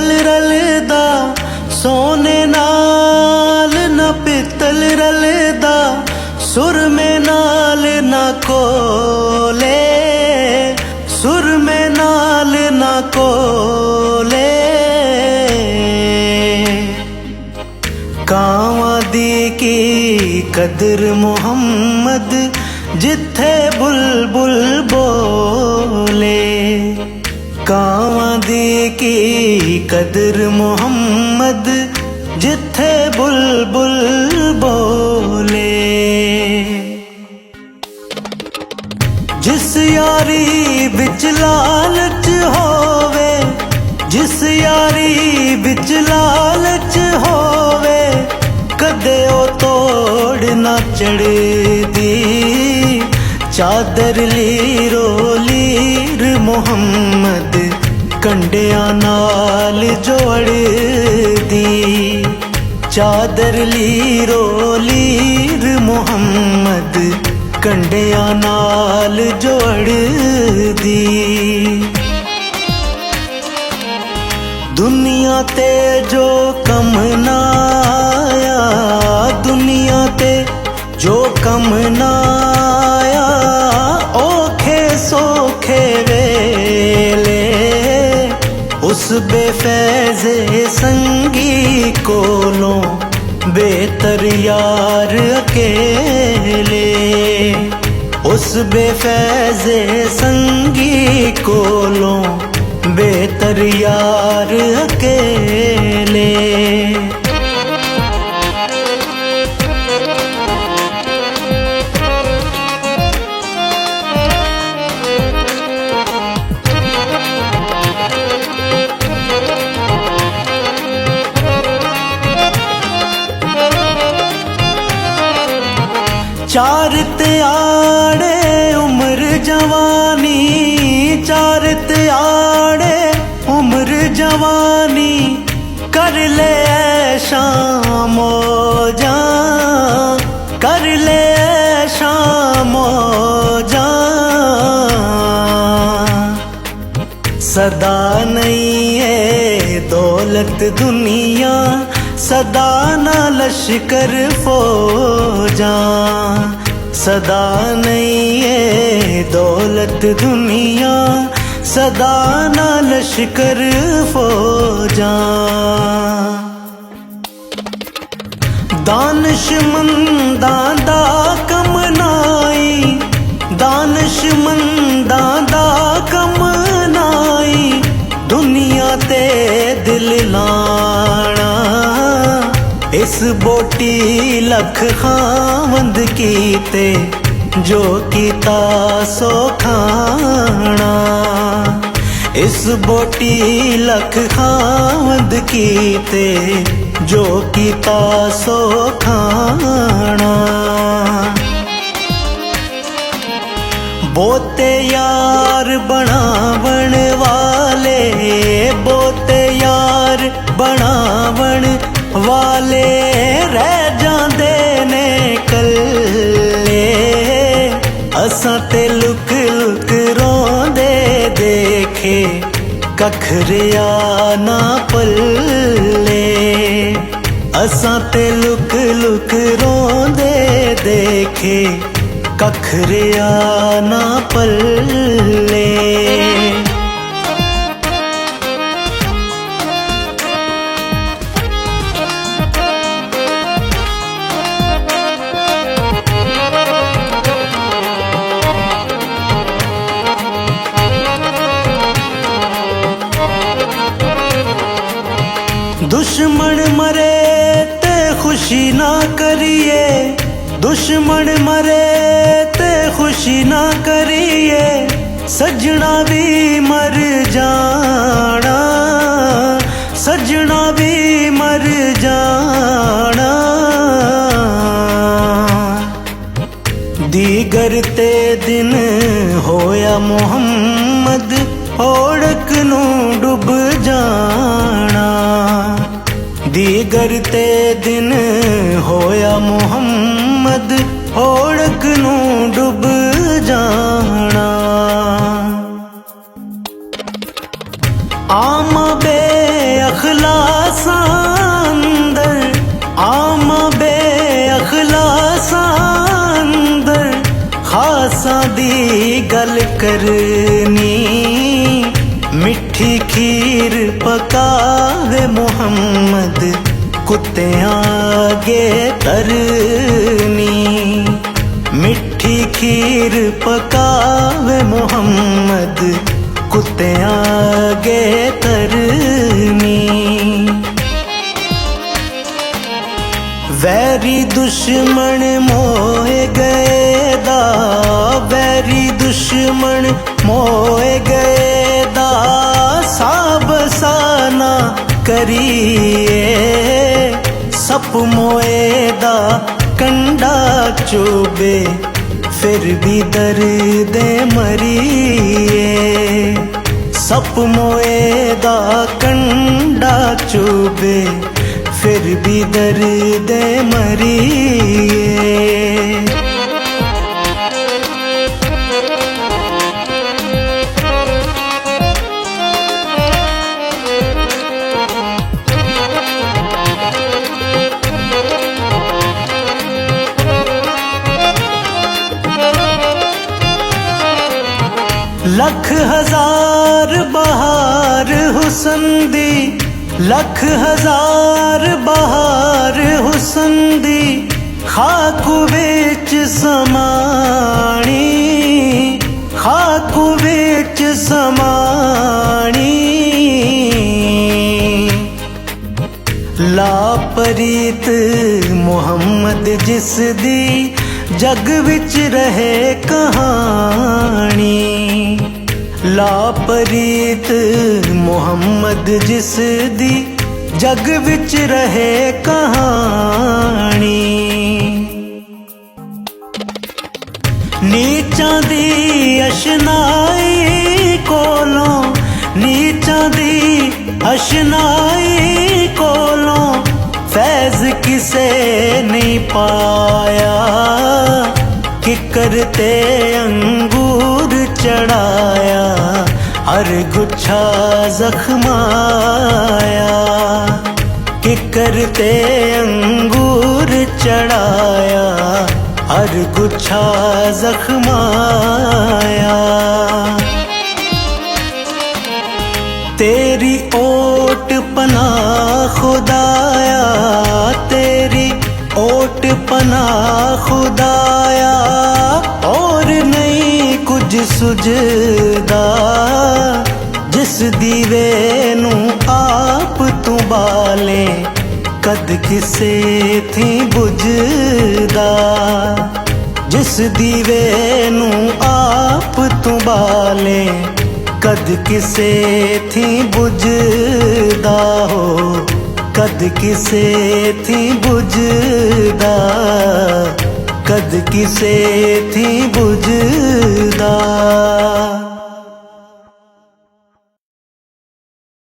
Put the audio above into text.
ਪਿੱਤਲ ਰਲਦਾ, ਸੋਨੇ ਨਾਲ ਨਾ ਪਿੱਤਲ ਰਲਦਾ, ਸੁਰਮੇ ਨਾਲ ਨਾ ਕੋਲੇ, ਸੁਰਮੇ ਨਾਲ ਨਾ ਕੋਲੇ। ਕਾਵਾਂ ਦੀ ਕੀ ਕਦਰ ਮੁਹੰਮਦ, ਜਿੱਥੇ ਬੁਲਬੁਲ ਬੋਲੇ। ਕਾਵਾਂ ਦੀ ਕੀ ਕਦਰ ਮੁਹੰਮਦ, ਜਿੱਥੇ ਬੁਲਬੁਲ ਬੋਲੇ। ਜਿਸ ਯਾਰੀ ਵਿੱਚ ਲਾਲਚ ਹੋਵੇ, ਜਿਸ ਯਾਰੀ ਵਿੱਚ ਲਾਲਚ ਹੋਵੇ, ਕਦੇ ਉਹ ਤੋੜ ਨਾ ਚੜ੍ਹਦੀ। ਚਾਦਰ ਲੀਰੋ ਲੀਰ ਮੁਹੰਮਦ, ਕੰਡਿਆਂ ਨਾਲ ਜੋੜਦੀ। ਚਾਦਰ ਲੀਰੋ ਲੀਰ ਮੁਹੰਮਦ, ਕੰਡਿਆਂ ਨਾਲ ਜੋੜਦੀ। ਦੁਨੀਆ ਤੇ ਜੋ ਕੰਮ ਨਾ ਆਇਆ, ਦੁਨੀਆ ਤੇ ਜੋ ਕੰਮ ਨਾ ਆਇਆ, ਔਖੇ ਸੌਖੇ ਵੇਲੇ ਉਸ ਬੇਫੈਜ਼ੇ ਸੰਗੀ ਕੋਲੋਂ ਬਿਹਤਰ ਯਾਰ ਅਕੇਲੇ। ਉਸ ਬੇਫੈਜ਼ੇ ਸੰਗੀ ਕੋਲੋਂ ਬਿਹਤਰ ਯਾਰ ਅਕੇਲੇ। ਚਾਰ ਤਿਆੜੇ ਉਮਰ ਜਵਾਨੀ, ਚਾਰ ਤਿਆੜੇ ਉਮਰ ਜਵਾਨੀ, ਕਰ ਲੈ ਐਸ਼ਾਂ ਮੌਜਾਂ, ਕਰ ਲੈ ਐਸ਼ਾਂ ਮੌਜਾਂ। ਸਦਾ ਨਹੀਂ ਏ ਦੌਲਤ ਦੁਨੀਆ, ਸਦਾ ਨਾ ਲਸ਼ਕਰ ਫੌਜਾਂ। ਸਦਾ ਨਹੀਂ ਏ ਦੌਲਤ ਦੁਨੀਆ, ਸਦਾ ਨਾ ਲਸ਼ਕਰ ਫੌਜਾਂ। ਦਾਨਸ਼ਮੰਦਾਂ ਦਾ ਕਮਨਾਈ, ਦਾਨਸ਼ਮੰਦਾਂ ਦਾ ਕਮਨਾਈ, ਦੁਨੀਆ ਤੇ ਦਿਲ ਲਾਣਾ। ਇਸ ਬੋਟੀ ਲੱਖ ਖਾਵੰਦ ਕੀਤੇ, ਜੋ ਕੀਤਾ ਸੋ ਖਾਣਾ। ਇਸ ਬੋਟੀ ਲੱਖ ਖਾਵੰਦ ਕੀਤੇ, ਜੋ ਕੀਤਾ ਸੋ ਖਾਣਾ। ਬਹੁਤੇ ਯਾਰ ਬਣਾਵਣ ਵਾਲੇ, ਬਹੁਤੇ ਯਾਰ ਬਣਾਵਣ ਵਾਲੇ, ਰਹਿ ਜਾਂਦੇ ਨੇ ਕੱਲੇ। ਅਸਾਂ ਤੇ ਲੁਕ ਲੁਕ ਰੋਂਦੇ ਦੇਖੇ, ਕੱਖ ਰਿਆ ਨਾ ਪੱਲੇ। ਅਸਾਂ ਤੇ ਲੁਕ ਲੁਕ ਰੋਂਦੇ ਦੇਖੇ, ਕੱਖ ਰਿਆ ਨਾ ਪੱਲੇ। दुश्मन मरे ते खुशी ना करिए, दुश्मन मरे ते खुशी ना करिए। सजना भी मर जाना, सजना भी मर जाना। दीगर ते दिन होया मुहम्मद, ओढ़क नू डुब जाना। दीगर ते दिन होया मुहम्मद, ओढ़क नू डुब जाना। आमा बे ਅਖਲਾਸਾਂ ਅੰਦਰ ਆਵਾਂ ਬੇਅਖਲਾਸਾਂ ਅੰਦਰ ਖਾਸਾਂ ਦੀ ਗੱਲ ਕਰਨੀ ਮਿੱਠੀ ਖੀਰ ਪਕਾਵੇ ਮੁਹੰਮਦ ਕੁੱਤਿਆਂ ਅੱਗੇ ਧਰਨੀ ਮਿੱਠੀ ਖੀਰ ਪਕਾਵੇ ਮੁਹੰਮਦ ਕੁੱਤਿਆਂ ਅੱਗੇ ਧਰਨੀ ਵੈਰੀ ਦੁਸ਼ਮਣ ਮੋਏ ਗਏ ਦਾ ਵੈਰੀ ਦੁਸ਼ਮਣ ਮੋਏ ਗਏ ਦਾ ਸਾਬ ਸਾਨਾ ਕਰੀਏ ਸੱਪ ਮੋਏ ਦਾ ਕੰਡਾ ਚੁਬੇ ਫਿਰ ਵੀ ਦਰਦ ਮਰੀਏ ਸੱਪ ਮੋਏ ਦਾ ਕੰਡਾ ਚੁਬੇ ਫਿਰ ਵੀ ਦਰਦ ਮਰੀਏ ਲੱਖ ਹਜ਼ਾਰ ਬਹਾਰ ਹੁਸਨ ਦੀ ਲੱਖ ਹਜ਼ਾਰ ਬਹਾਰ ਹੁਸਨ ਦੀ ਖਾਕ ਵਿੱਚ ਸਮਾਣੀ ਖਾਕ ਵਿੱਚ ਸਮਾਣੀ ਲਾਪਰੀਤ ਮੁਹੰਮਦ ਜਿਸ ਦੀ ਜਗ ਵਿੱਚ ਰਹੇ ਕਹਾਣੀ ਲਾਪਰੀਤ ਮੁਹੰਮਦ ਜਿਸ ਦੀ ਜਗ ਵਿੱਚ ਰਹੇ ਕਹਾਣੀ ਨੀਚਾਂ ਦੀ ਅਸ਼ਨਾਈ ਕੋਲੋਂ ਨੀਚਾਂ ਦੀ ਅਸ਼ਨਾਈ ਕੋਲੋਂ फैज़ किसे नहीं पाया किकर ते अंगूर चढ़ाया हर गुच्छा जख्माया किकर ते अंगूर चढ़ाया हर गुच्छा जख्माया तेरी ओट पनाह खुदाया तेरी ओट पनाह खुदाया और नहीं कुछ सुझदा जिस दीवे नू आप तू बाले कद किसे थी बुझदा जिस दीवे नू आप तू बाले कद किसे थी बुझदा हो कद किसे थी बुझदा कद किसे थी बुझदा